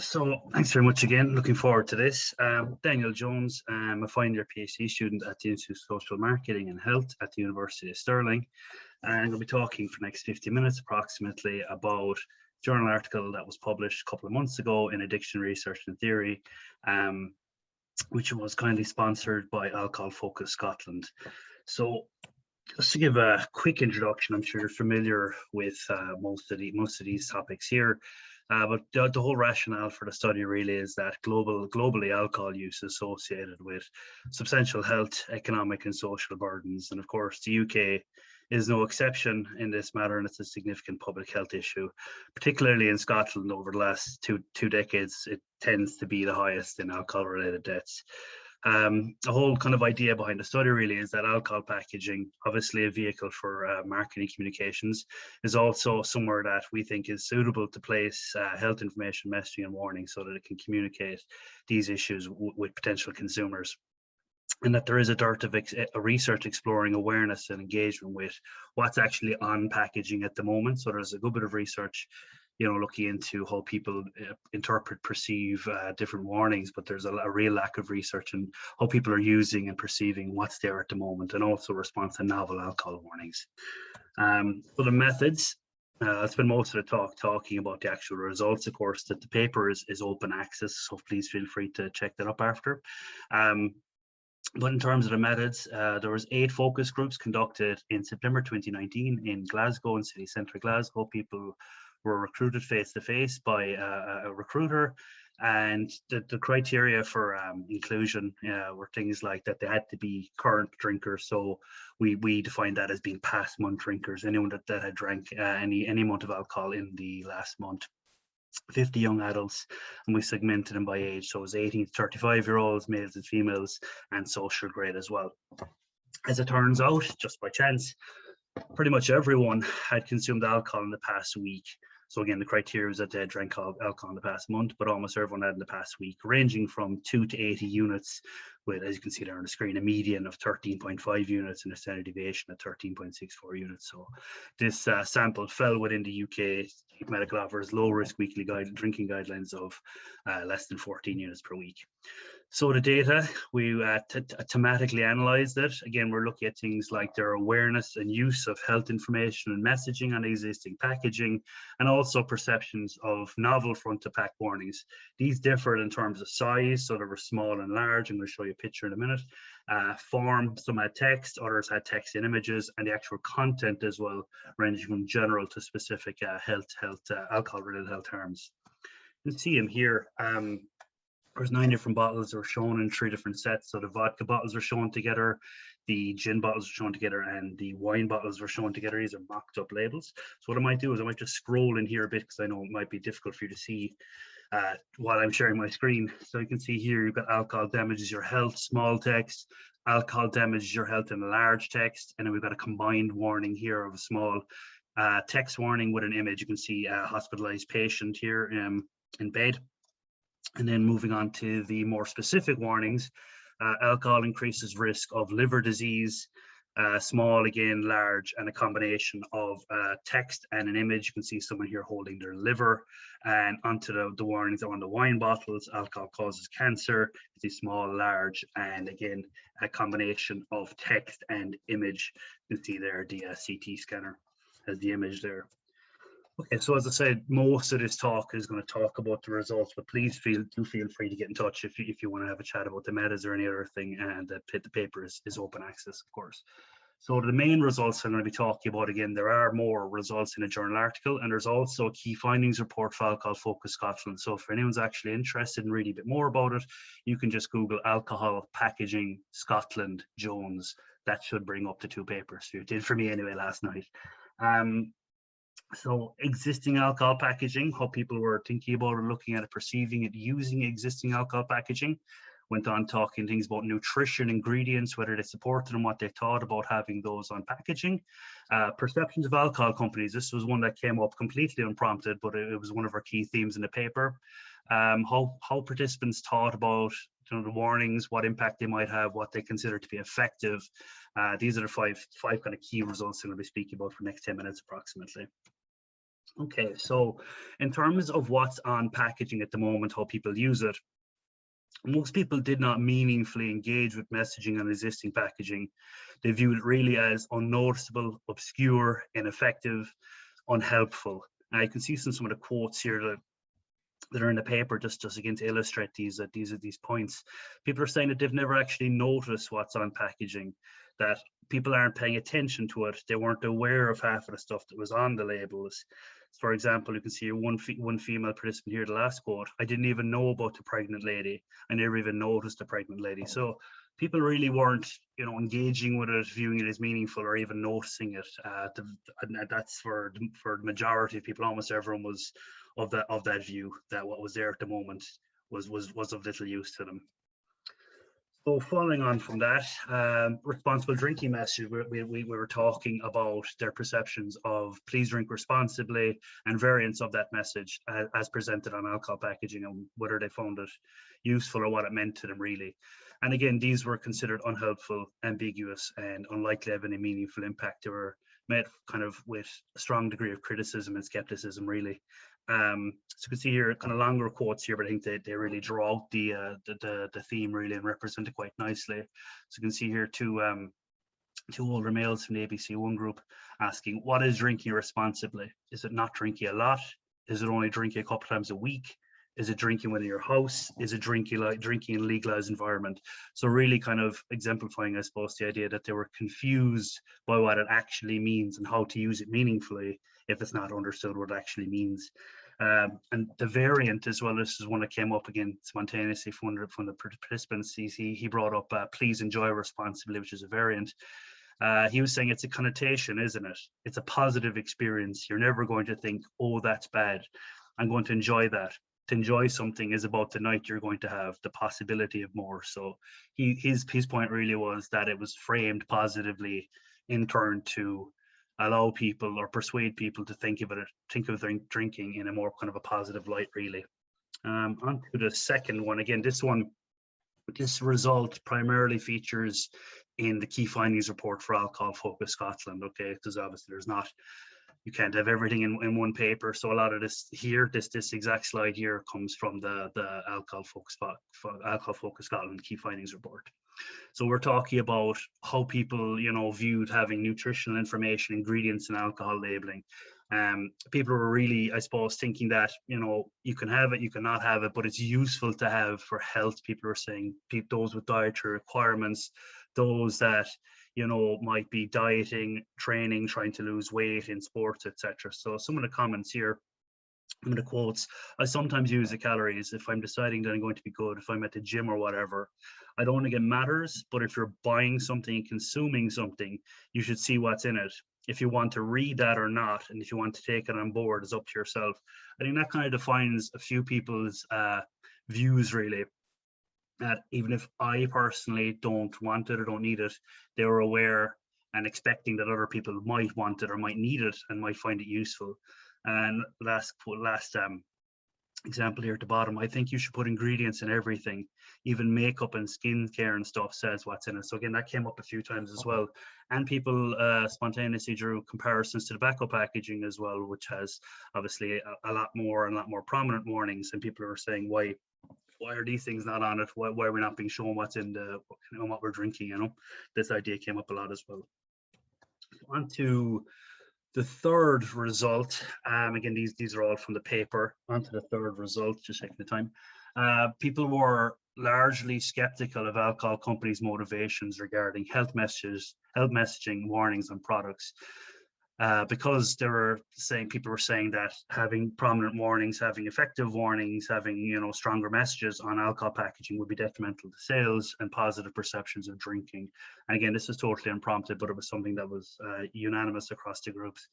So thanks very much again. Looking forward to this. Daniel Jones, I'm a final year PhD student at the Institute of Social Marketing and Health at the University of Stirling. And I'm going to be talking for the next 50 minutes approximately about a journal article that was published a couple of months ago in Addiction Research and Theory, which was kindly sponsored by Alcohol Focus Scotland. So just to give a quick introduction, I'm sure you're familiar with most of these topics here. But the whole rationale for the study really is that globally alcohol use is associated with substantial health, economic and social burdens. And of course, the UK is no exception in this matter, and it's a significant public health issue, particularly in Scotland. Over the last two decades, it tends to be the highest in alcohol-related deaths. The whole kind of idea behind the study really is that alcohol packaging, obviously a vehicle for marketing communications, is also somewhere that we think is suitable to place health information, messaging and warning so that it can communicate these issues with potential consumers. And that there is a dearth of research exploring awareness and engagement with what's actually on packaging at the moment. So there's a good bit of research, looking into how people interpret, perceive different warnings, but there's a real lack of research in how people are using and perceiving what's there at the moment, and also response to novel alcohol warnings. For the methods, I'll spend most of the talk talking about the actual results. Of course, that the paper is open access, so please feel free to check that up after. But in terms of the methods, there was 8 focus groups conducted in September 2019 in Glasgow, in city centre Glasgow. People were recruited face-to-face by a recruiter, and the criteria for inclusion were things like that they had to be current drinkers. So we defined that as being past month drinkers, anyone that had drank any amount of alcohol in the last month. 50 young adults, and we segmented them by age, so it was 18 to 35-year-olds, males and females, and social grade as well. As it turns out, just by chance, pretty much everyone had consumed alcohol in the past week. So again, the criteria was that they had drank alcohol in the past month, but almost everyone had in the past week, ranging from 2 to 80 units, with, as you can see there on the screen, a median of 13.5 units and a standard deviation of 13.64 units. So this sample fell within the UK Chief Medical Officer's low-risk weekly drinking guidelines of less than 14 units per week. So the data, we thematically analysed it. Again, we're looking at things like their awareness and use of health information and messaging on existing packaging, and also perceptions of novel front-to-pack warnings. These differed in terms of size, so they were small and large. I'm going to show you a picture in a minute. Form, some had text, others had text and images, and the actual content as well, ranging from general to specific alcohol-related health harms. You can see them here. There's 9 different bottles that are shown in 3 different sets. So the vodka bottles are shown together, the gin bottles are shown together, and the wine bottles are shown together. These are mocked up labels. So what I might do is I might just scroll in here a bit, because I know it might be difficult for you to see while I'm sharing my screen. So you can see here you've got alcohol damages your health, small text, alcohol damages your health in large text, and then we've got a combined warning here of a small text warning with an image. You can see a hospitalized patient here in bed. And then moving on to the more specific warnings, alcohol increases risk of liver disease, small again, large, and a combination of text and an image. You can see someone here holding their liver, and onto the warnings on the wine bottles: alcohol causes cancer. You see small, large, and again, a combination of text and image. You can see there the CT scanner as the image there. Okay, so as I said, most of this talk is going to talk about the results, but please feel free to get in touch if you want to have a chat about the metas or any other thing, and the paper is open access, of course. So the main results I'm going to be talking about, again, there are more results in a journal article, and there's also a key findings report for Alcohol Focus Scotland. So if anyone's actually interested in reading a bit more about it, you can just Google Alcohol Packaging Scotland Jones. That should bring up the 2 papers. It did for me anyway last night. So existing alcohol packaging, how people were thinking about it, looking at it, perceiving it, using existing alcohol packaging. Went on talking things about nutrition, ingredients, whether they supported and what they thought about having those on packaging. Perceptions of alcohol companies. This was one that came up completely unprompted, but it was one of our key themes in the paper. How participants thought about the warnings, what impact they might have, what they consider to be effective. These are the five kind of key results I'm going to be speaking about for the next 10 minutes approximately. Okay, so in terms of what's on packaging at the moment, how people use it, most people did not meaningfully engage with messaging on existing packaging. They viewed it really as unnoticeable, obscure, ineffective, unhelpful. And I can see some of the quotes here that are in the paper just again to illustrate these points. People are saying that they've never actually noticed what's on packaging, that people aren't paying attention to it. They weren't aware of half of the stuff that was on the labels. For example, you can see one female participant here, the last quote: "I didn't even know about the pregnant lady. I never even noticed the pregnant lady." So people really weren't, engaging with it, viewing it as meaningful, or even noticing it. And that's for the majority of people. Almost everyone was of that view, that what was there at the moment was of little use to them. So following on from that, responsible drinking message, we were talking about their perceptions of please drink responsibly and variants of that message as presented on alcohol packaging, and whether they found it useful or what it meant to them really. And again, these were considered unhelpful, ambiguous, and unlikely to have any meaningful impact. They were met kind of with a strong degree of criticism and skepticism really. So you can see here kind of longer quotes here, but I think they really draw out the theme really and represent it quite nicely. So you can see here two older males from the ABC1 group asking, what is drinking responsibly? Is it not drinking a lot? Is it only drinking a couple times a week? Is it drinking within your house? Is it drinking in a legalized environment? So really kind of exemplifying, I suppose, the idea that they were confused by what it actually means and how to use it meaningfully if it's not understood what it actually means. And the variant as well, this is one that came up again spontaneously from the participants. He brought up please enjoy responsibly, which is a variant. He was saying it's a connotation, isn't it? It's a positive experience. You're never going to think, oh, that's bad. I'm going to enjoy that. To enjoy something is about the night you're going to have, the possibility of more. So his point really was that it was framed positively in turn to allow people or persuade people to think of drinking in a more kind of a positive light really. On to the second one. Again, this result primarily features in the key findings report for Alcohol Focus Scotland. Okay, because obviously you can't have everything in one paper. So a lot of this here, this exact slide here comes from the Alcohol Focus Scotland key findings report. So we're talking about how people, viewed having nutritional information, ingredients, and alcohol labeling. People were really, I suppose, thinking that, you can have it, you cannot have it, but it's useful to have for health. People are saying those with dietary requirements, those that, might be dieting, training, trying to lose weight in sports, etc. So some of the comments here, some of the quotes: I sometimes use the calories if I'm deciding that I'm going to be good, if I'm at the gym or whatever. I don't think it matters, but if you're buying something and consuming something, you should see what's in it. If you want to read that or not, and if you want to take it on board, is up to yourself. I think that kind of defines a few people's views really. That even if I personally don't want it or don't need it, they were aware and expecting that other people might want it or might need it and might find it useful. And last example here at the bottom: I think you should put ingredients in everything, even makeup and skincare and stuff says what's in it. So again, that came up a few times as well. And people spontaneously drew comparisons to tobacco packaging as well, which has obviously a lot more prominent warnings. And people are saying, why are these things not on it? Why are we not being shown what's in what we're drinking? This idea came up a lot as well. On to the third result. Again, these are all from the paper. On to the third result, just taking the time. People were largely skeptical of alcohol companies' motivations regarding health messaging, warnings on products. Because people were saying that having prominent warnings, having effective warnings, having stronger messages on alcohol packaging would be detrimental to sales and positive perceptions of drinking. And again, this is totally unprompted, but it was something that was unanimous across the groups,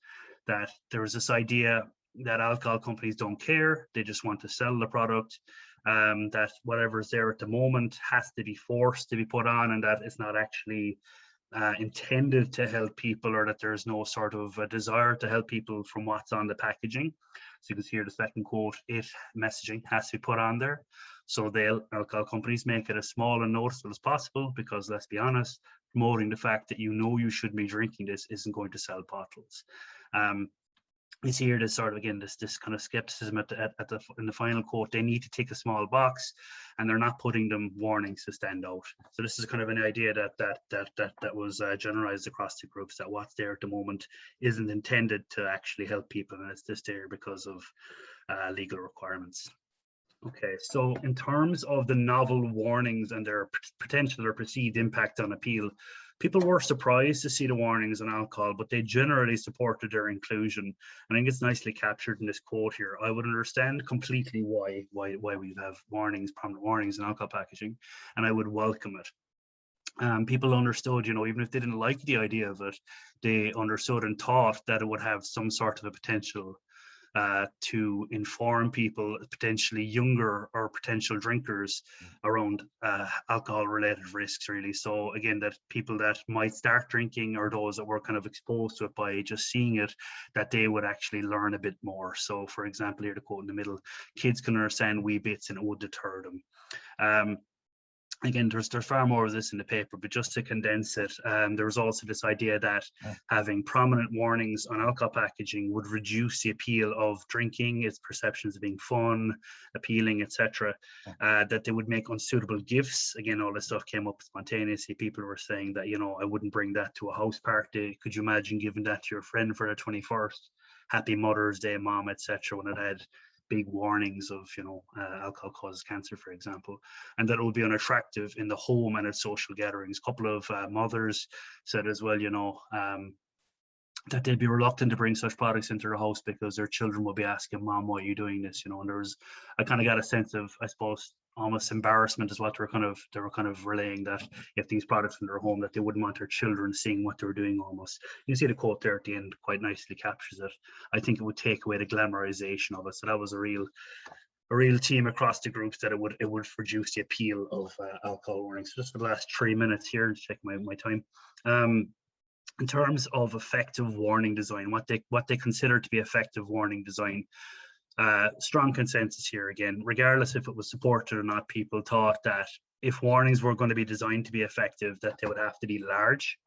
that there was this idea that alcohol companies don't care, they just want to sell the product, that whatever's there at the moment has to be forced to be put on, and that it's not actually intended to help people, or that there's no sort of a desire to help people from what's on the packaging. So you can see here the second quote: it messaging has to be put on there. So alcohol companies make it as small and noticeable as possible, because let's be honest, promoting the fact that you should be drinking this isn't going to sell bottles. we see here this sort of, again, this kind of skepticism in the final quote. They need to tick a small box, and they're not putting them warnings to stand out. So this is kind of an idea that was generalized across the groups, that what's there at the moment isn't intended to actually help people, and it's just there because of legal requirements. Okay, so in terms of the novel warnings and their potential or perceived impact on appeal, people were surprised to see the warnings on alcohol, but they generally supported their inclusion. I think it's nicely captured in this quote here. I would understand completely why we have warnings, prominent warnings in alcohol packaging, and I would welcome it. People understood, even if they didn't like the idea of it, they understood and thought that it would have some sort of a potential to inform people, potentially younger or potential drinkers, around alcohol-related risks, really. So again, that people that might start drinking, or those that were kind of exposed to it by just seeing it, that they would actually learn a bit more. So for example, here the quote in the middle, kids can understand wee bits and it would deter them. Again, there's far more of this in the paper, but just to condense it, there was also this idea that having prominent warnings on alcohol packaging would reduce the appeal of drinking, its perceptions of being fun, appealing, etc. That they would make unsuitable gifts. Again, all this stuff came up spontaneously. People were saying that, I wouldn't bring that to a house party. Could you imagine giving that to your friend for their 21st? Happy Mother's Day, Mom, etc. When it had big warnings of, alcohol causes cancer, for example, and that it would be unattractive in the home and at social gatherings. A couple of mothers said as well, that they'd be reluctant to bring such products into their house because their children will be asking, Mom, why are you doing this? And I kind of got a sense of, I suppose, almost embarrassment is what they were kind of relaying, that if these products in their home, that they wouldn't want their children seeing what they were doing almost. You see the quote there at the end quite nicely captures it. I think it would take away the glamorization of it. So that was a real theme across the groups, that it would reduce the appeal of alcohol warnings. So just for the last 3 minutes here to check my time. In terms of effective warning design, what they consider to be effective warning design, strong consensus here again. Regardless if it was supported or not, people thought that if warnings were going to be designed to be effective, that they would have to be large,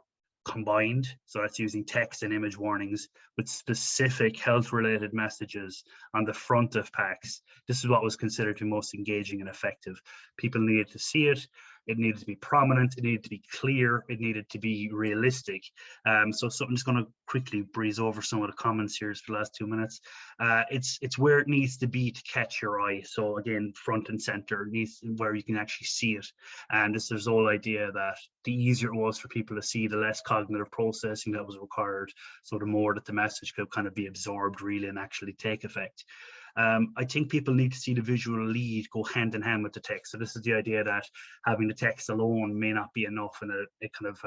combined, so that's using text and image warnings with specific health-related messages on the front of packs. This is what was considered to be most engaging and effective. People needed to see it. It needed to be prominent. It needed to be clear. It needed to be realistic. So I'm just going to quickly breeze over some of the comments here for the last 2 minutes. It's where it needs to be to catch your eye. So again, front and center, needs where you can actually see it. And this is the whole idea that the easier it was for people to see, the less cognitive processing that was required. So the more that the message could kind of be absorbed really and actually take effect. I think people need to see the visual lead go hand in hand with the text. So this is the idea that having the text alone may not be enough, and it kind of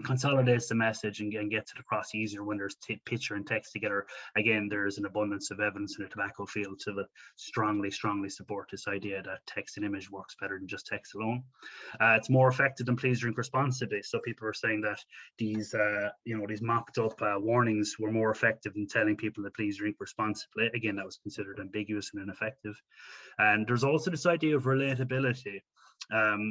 consolidates the message and gets it across easier when there's picture and text together. Again, there's an abundance of evidence in the tobacco field to strongly support this idea that text and image works better than just text alone. It's more effective than please drink responsibly. So people are saying that these mocked up warnings were more effective than telling people to please drink responsibly. Again, that was considered ambiguous and ineffective. And there's also this idea of relatability.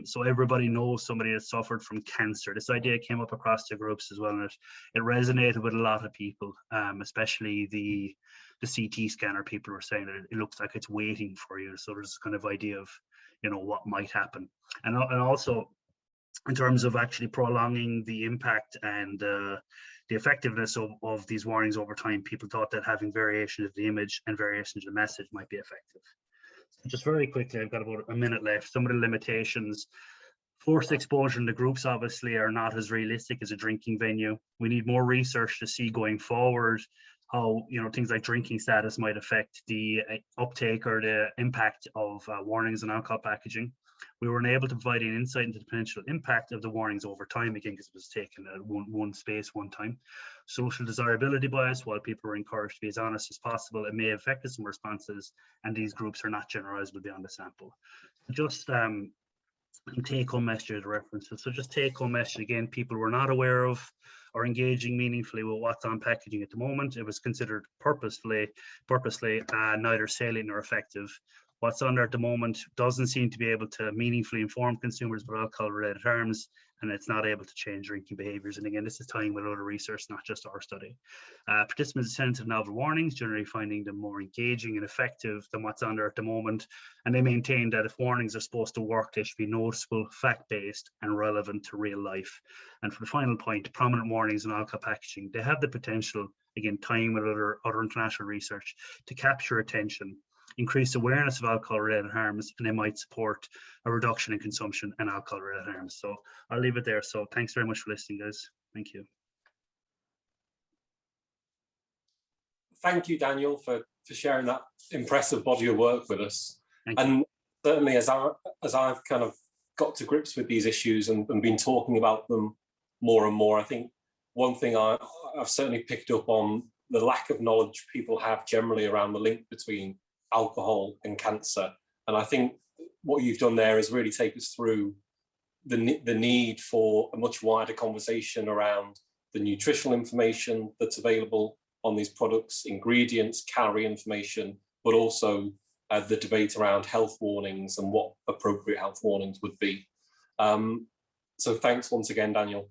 So everybody knows somebody that suffered from cancer. This idea came up across the groups as well, and it resonated with a lot of people, especially the CT scanner. People were saying that it looks like it's waiting for you. So there's this kind of idea of, what might happen. And also in terms of actually prolonging the impact and the effectiveness of these warnings over time, people thought that having variation of the image and variation of the message might be effective. Just very quickly, I've got about a minute left. Some of the limitations. Forced exposure in the groups obviously are not as realistic as a drinking venue. We need more research to see going forward how things like drinking status might affect the uptake or the impact of warnings on alcohol packaging. We were unable to provide an insight into the potential impact of the warnings over time, again, because it was taken at one space, one time. Social desirability bias, while people were encouraged to be as honest as possible, it may have affected some responses, and these groups are not generalizable beyond the sample. Just take-home messages references. So just take-home message, again, people were not aware of or engaging meaningfully with what's on packaging at the moment. It was considered purposely neither salient nor effective. what's under at the moment doesn't seem to be able to meaningfully inform consumers about alcohol-related harms, and it's not able to change drinking behaviours. And again, this is tying with other research, not just our study. Participants attended to novel warnings, generally finding them more engaging and effective than what's under at the moment. And they maintain that if warnings are supposed to work, they should be noticeable, fact-based, and relevant to real life. And for the final point, prominent warnings on alcohol packaging, they have the potential, again, tying with other international research, to capture attention, increase awareness of alcohol-related harms, and they might support a reduction in consumption and alcohol-related harms. So I'll leave it there. So thanks very much for listening, guys. Thank you. Thank you, Daniel, for sharing that impressive body of work with us. And certainly, as I've kind of got to grips with these issues and been talking about them more and more, I think one thing I've certainly picked up on the lack of knowledge people have generally around the link between alcohol and cancer. And I think what you've done there is really take us through the need for a much wider conversation around the nutritional information that's available on these products, ingredients, calorie information, but also the debate around health warnings and what appropriate health warnings would be. So thanks once again, Daniel.